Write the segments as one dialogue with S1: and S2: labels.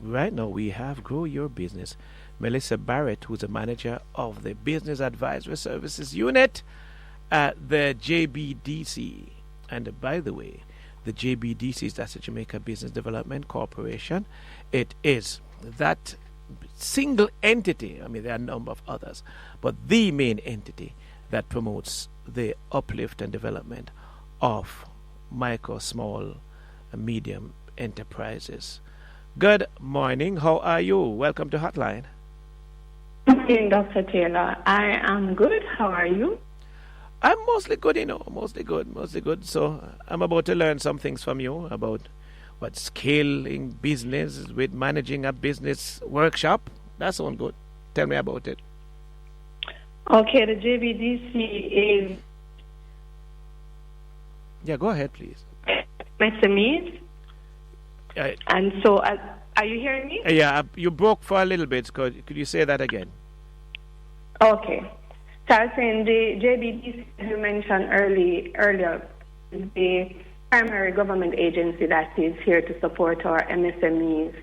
S1: Right now, we have Grow Your Business. Melissa Barrett, who's a manager of the Business Advisory Services Unit at the JBDC. And by the way, the JBDC is that's the Jamaica Business Development Corporation. It is that single entity. I mean, there are a number of others, but the main entity that promotes the uplift and development of micro, small, and medium enterprises. Good morning. How are you? Welcome to Hotline.
S2: Good morning, Dr. Taylor. I am good. How are you?
S1: I'm mostly good, mostly good. So I'm about to learn some things from you about what scaling business with managing a business workshop. That sounds good. Tell me about it.
S2: Okay, the JBDC is...
S1: Yeah, go ahead, please.
S2: SMEs. And so, are you hearing me?
S1: Yeah, you broke for a little bit. Could you say that again?
S2: Okay. So I was saying the JBDC, as you mentioned earlier, is the primary government agency that is here to support our MSMEs.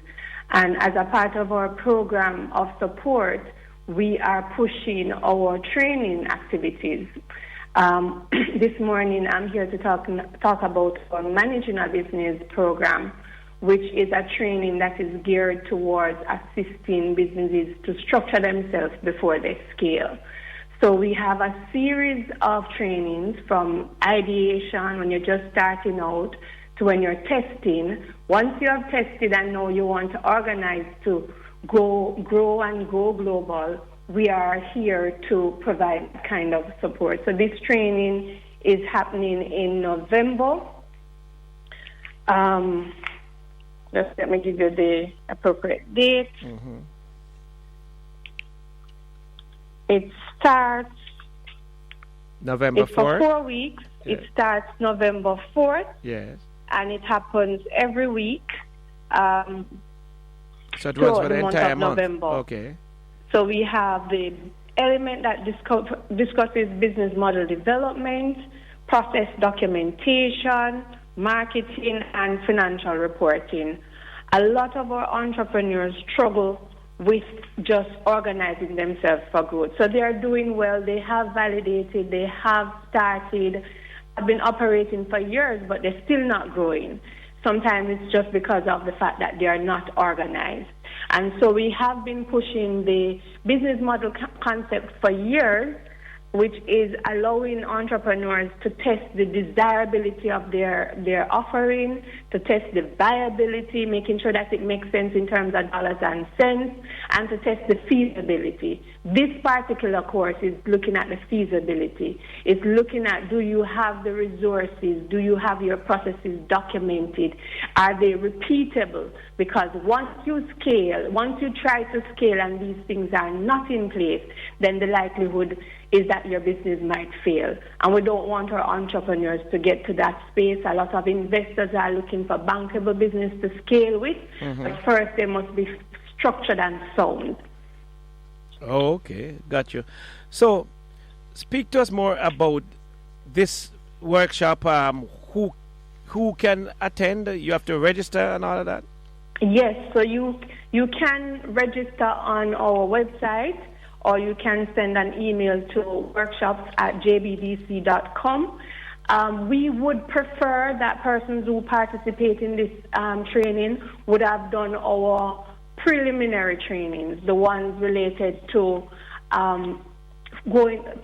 S2: And as a part of our program of support, we are pushing our training activities. This morning, I'm here to talk about our Managing a Business program, which is a training that is geared towards assisting businesses to structure themselves before they scale. So we have a series of trainings from ideation when you're just starting out to when you're testing. Once you have tested and know you want to organize to grow and go global, we are here to provide kind of support. So this training is happening in November. Just let me give you the appropriate date.
S1: Mm-hmm.
S2: It starts
S1: November 4th.
S2: For 4 weeks.
S1: Yes.
S2: It starts November 4th.
S1: Yes.
S2: And it happens every week.
S1: So it runs for the entire month.
S2: November.
S1: Okay.
S2: So we have the element that discusses business model development, process documentation, marketing, and financial reporting. A lot of our entrepreneurs struggle with just organizing themselves for growth. So they are doing well, they have validated, they have started, have been operating for years, but they're still not growing. Sometimes it's just because of the fact that they are not organized. And so we have been pushing the business model concept for years, which is allowing entrepreneurs to test the desirability of their offering, to test the viability, making sure that it makes sense in terms of dollars and cents, and to test the feasibility. This particular course is looking at the feasibility. It's looking at, do you have the resources? Do you have your processes documented? Are they repeatable? Because once you try to scale and these things are not in place, then the likelihood is that your business might fail. And we don't want our entrepreneurs to get to that space. A lot of investors are looking for bankable business to scale with, but first they must be structured and sound.
S1: Oh, okay, got you. So, speak to us more about this workshop. Who can attend? You have to register and all of that?
S2: Yes, so you can register on our website, or you can send an email to workshops@jbdc.com. We would prefer that persons who participate in this training would have done our preliminary trainings, the ones related to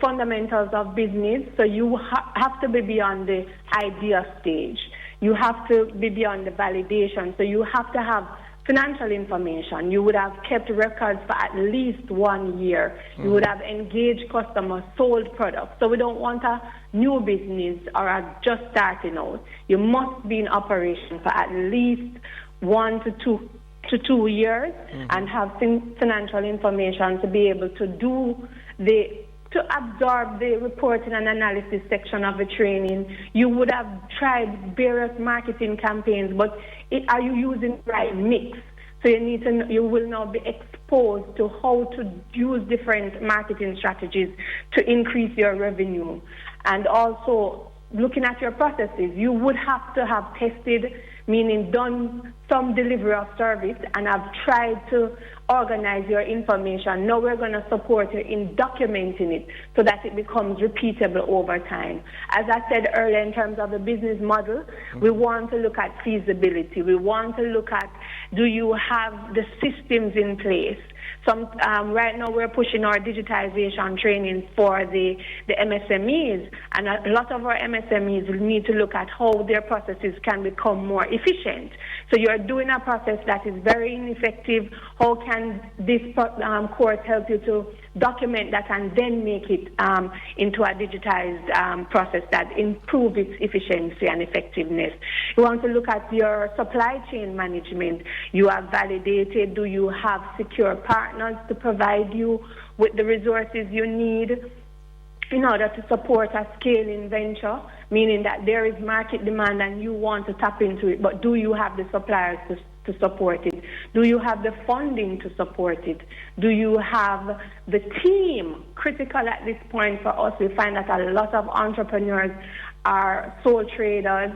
S2: fundamentals of business. So you have to be beyond the idea stage. You have to be beyond the validation. So you have to have financial information. You would have kept records for at least 1 year. You would have engaged customers, sold products. So we don't want a new business or a just starting out. You must be in operation for at least 1 to 2 years and have financial information to be able to to absorb the reporting and analysis section of the training. You would have tried various marketing campaigns, but are you using the right mix? So you will now be exposed to how to use different marketing strategies to increase your revenue. And also looking at your processes, you would have to have tested, meaning done some delivery of service and have tried to organize your information. Now we're going to support you in documenting it so that it becomes repeatable over time. As I said earlier, in terms of the business model, we want to look at feasibility. We want to look at, do you have the systems in place? Right now we're pushing our digitization training for the MSMEs, and a lot of our MSMEs will need to look at how their processes can become more efficient. So you're doing a process that is very ineffective. How can this course help you to document that and then make it into a digitized process that improves its efficiency and effectiveness? You want to look at your supply chain management. You are validated. Do you have secure partners to provide you with the resources you need in order to support a scaling venture, meaning that there is market demand and you want to tap into it, but do you have the suppliers to support it? Do you have the funding to support it? Do you have the team? Critical at this point for us, we find that a lot of entrepreneurs are sole traders,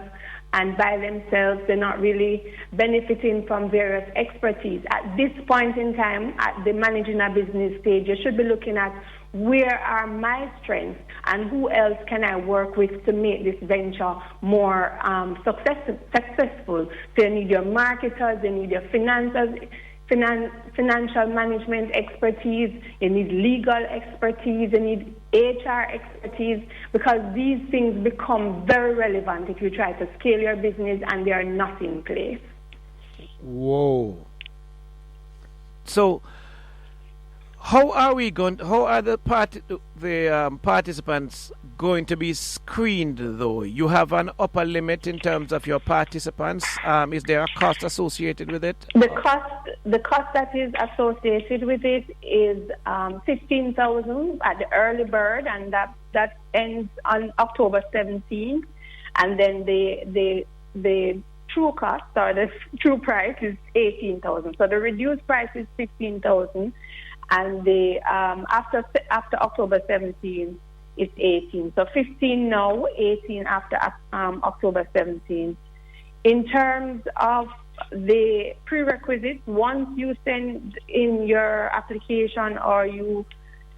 S2: and by themselves, they're not really benefiting from various expertise. At this point in time, at the managing a business stage, you should be looking at where are my strengths and who else can I work with to make this venture more successful. So you need your marketers, you need your financial management expertise, you need legal expertise, you need HR expertise, because these things become very relevant if you try to scale your business and they are not in place.
S1: Whoa. So how are the participants going to be screened, though? You have an upper limit in terms of your participants. Is there a cost associated with it?
S2: The cost that is associated with it is $15,000 at the early bird, and that ends on October 17th. And then the true cost, or the true price, is $18,000. So the reduced price is $15,000. And the after October 17 is 18. So 15 now, 18 after October 17. In terms of the prerequisites, once you send in your application or you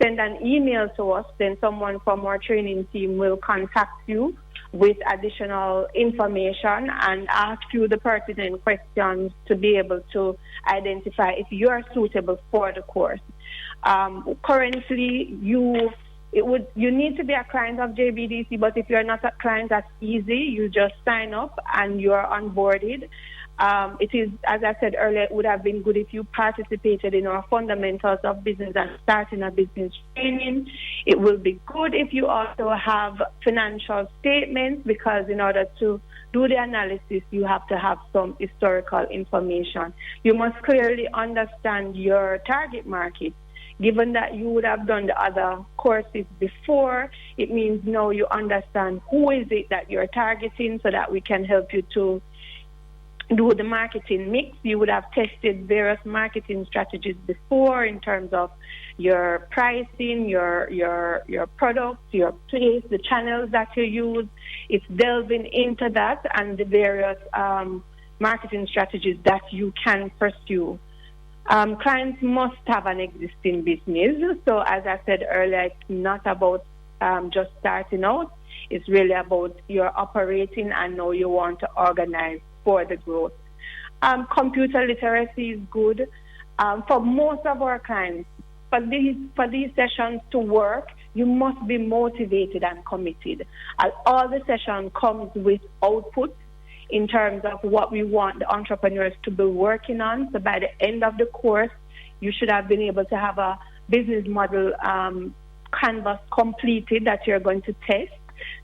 S2: send an email to us, then someone from our training team will contact you with additional information and ask you the pertinent questions to be able to identify if you are suitable for the course. Currently, you need to be a client of Jbdc, but if you're not a client, that's easy. You just sign up and you're onboarded. It is, as I said earlier, it would have been good if you participated in our fundamentals of business and starting a business training. It will be good if you also have financial statements, because in order to do the analysis, you have to have some historical information. You must clearly understand your target market. Given that you would have done the other courses before, it means now you understand who is it that you're targeting so that we can help you to do the marketing mix. You would have tested various marketing strategies before in terms of your pricing, your products, your place, the channels that you use. It's delving into that and the various marketing strategies that you can pursue. Clients must have an existing business. So as I said earlier, it's not about just starting out. It's really about your operating and how you want to organize for the growth. Computer literacy is good. For most of our clients, for these sessions to work, you must be motivated and committed. All the session comes with output in terms of what we want the entrepreneurs to be working on. So by the end of the course, you should have been able to have a business model canvas completed that you're going to test.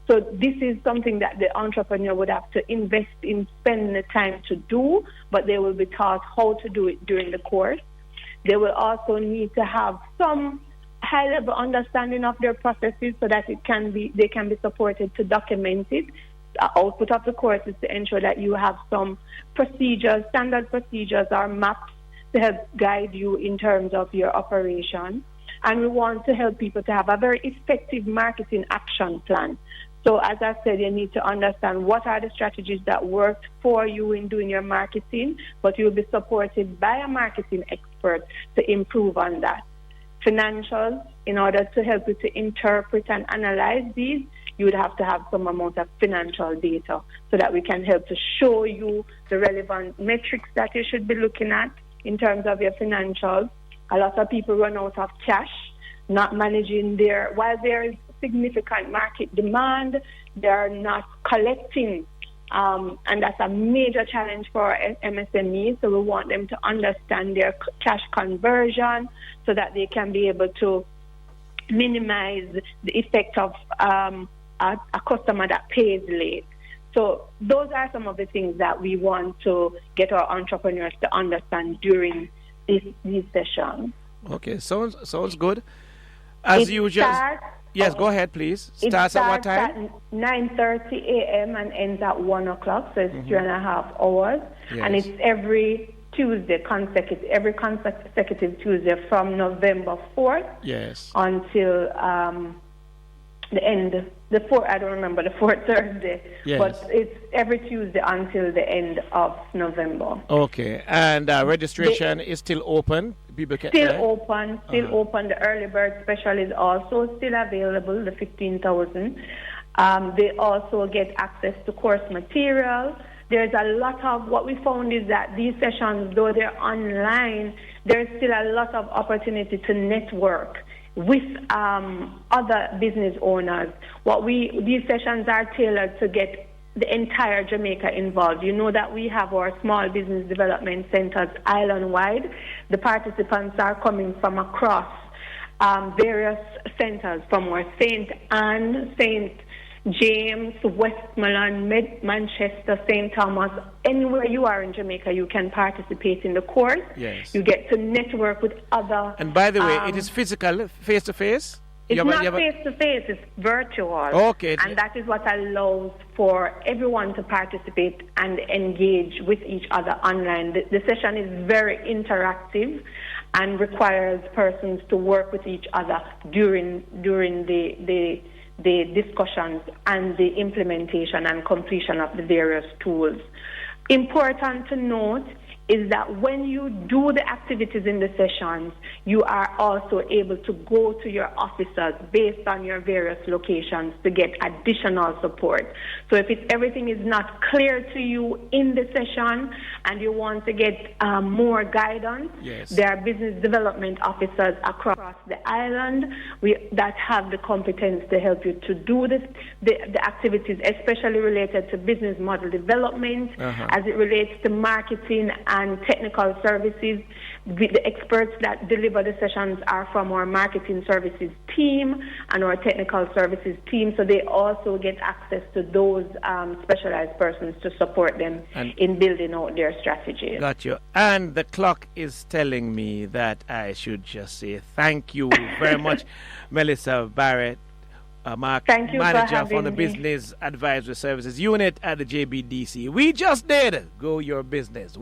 S2: So this is something that the entrepreneur would have to invest in, spend the time to do, but they will be taught how to do it during the course. They will also need to have some high-level understanding of their processes so that they can be supported to document it. The output of the course is to ensure that you have some procedures, standard procedures or maps to help guide you in terms of your operation. And we want to help people to have a very effective marketing action plan. So as I said, you need to understand what are the strategies that work for you in doing your marketing, but you'll be supported by a marketing expert to improve on that. Financials, in order to help you to interpret and analyze these, you would have to have some amount of financial data so that we can help to show you the relevant metrics that you should be looking at in terms of your financials. A lot of people run out of cash, not managing while there is significant market demand, they are not collecting. And that's a major challenge for our MSMEs. So we want them to understand their cash conversion so that they can be able to minimize the effect of a customer that pays late. So those are some of the things that we want to get our entrepreneurs to understand during these sessions.
S1: Okay, sounds good. As usual. Yes, go ahead, please. Starts at what time?
S2: At 9:30 a.m. and ends at 1 o'clock, so it's 3.5 hours. Yes. And it's every Tuesday, every consecutive Tuesday from November 4th until the end, the fourth, I don't remember, the fourth Thursday, but it's every Tuesday until the end of November.
S1: Okay, and registration is still open? People can
S2: open. The early bird special is also still available, the 15,000. They also get access to course material. There's a lot of, what we found is that these sessions, though they're online, there's still a lot of opportunity to network with other business owners. These sessions are tailored to get the entire Jamaica involved. You know that we have our small business development centers island-wide. The participants are coming from across various centers, from our St. Anne, St. James, Westmoreland, Manchester, St. Thomas. Anywhere you are in Jamaica, you can participate in the course.
S1: Yes.
S2: You get to network with other...
S1: And by the way, it is physical, face-to-face?
S2: It's not face-to-face, it's virtual.
S1: Okay.
S2: And that is what allows for everyone to participate and engage with each other online. The session is very interactive and requires persons to work with each other during the discussions and the implementation and completion of the various tools. Important to note is that when you do the activities in the sessions, you are also able to go to your officers based on your various locations to get additional support. So if everything is not clear to you in the session and you want to get more guidance, there are business development officers across the island that have the competence to help you to do the activities, especially related to business model development, as it relates to marketing and technical services. The experts that deliver the sessions are from our marketing services team and our technical services team, so they also get access to those specialized persons to support them in building out their strategies.
S1: Got you. And the clock is telling me that I should just say thank you very much, Melissa Barrett, manager from the Business Advisory Services Unit at the JBDC. We just did Go Your Business.